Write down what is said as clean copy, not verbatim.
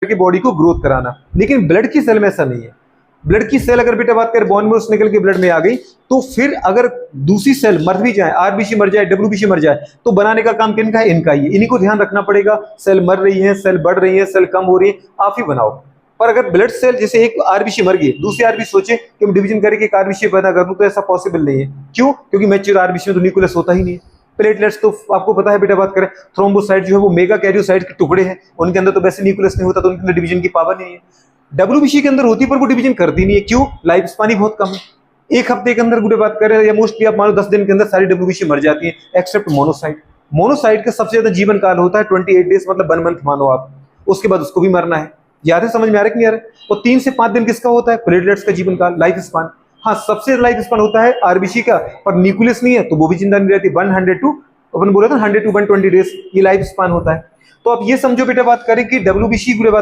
की बॉडी को ग्रोथ कराना। लेकिन ब्लड की सेल में ऐसा नहीं है। ब्लड की सेल अगर बेटा बात करें बोन में निकल के ब्लड में आ गई, तो फिर अगर दूसरी सेल मर भी जाए, आरबीसी मर जाए, डब्ल्यूबीसी मर जाए, तो बनाने का काम किनका है? इनका ही है। इन्हीं को ध्यान रखना पड़ेगा। सेल मर रही है, सेल बढ़ रही है, सेल कम हो रही है, आप ही बनाओ। पर अगर ब्लड सेल जैसे एक आरबीसी मर गई, दूसरी आरबीसी सोचे कि हम डिवीजन करके एक आरबीसी पैदा कर दूं, तो ऐसा पॉसिबल नहीं है। क्यों? क्योंकि मैच्योर आरबीसी में तो न्यूक्लियस होता ही नहीं है। प्लेटलेट्स तो आपको पता है बेटा बात करें, थ्रोम्बोसाइट जो है वो मेगा कैरियोसाइट के टुकड़े हैं, उनके अंदर तो वैसे न्यूक्लियस नहीं होता, तो उनके अंदर डिवीजन की पावर नहीं है। डब्ल्यूबीसी के अंदर होती है पर वो डिवीजन करती नहीं है। क्यों? लाइफ स्पान ही बहुत कम है। एक हफ्ते के अंदर गुड़े बात करें या मोस्टली आप मानो 10 दिन के अंदर सारी डब्ल्यूबीसी मर जाती है, एक्सेप्ट मोनोसाइट। मोनोसाइट का सबसे ज्यादा जीवन काल होता है 28 डेज, मतलब 1 मंथ मानो आप। उसके बाद उसको भी मरना है। याद है? समझ में आ रहा है कि नहीं आ रहा है? और 3 से 5 दिन किसका होता है? प्लेटलेट्स का जीवन काल, लाइफ स्पान। हाँ, सबसे लाइफ स्पान होता है आरबीसी का, पर न्यूक्लियस नहीं है तो वो भी जिंदा नहीं रहती। 100 टू अपन बोला था 100 टू 120 डेज ये लाइफ स्पान होता है। तो अब ये समझो बेटा बात करें कि डब्ल्यूबीसी बात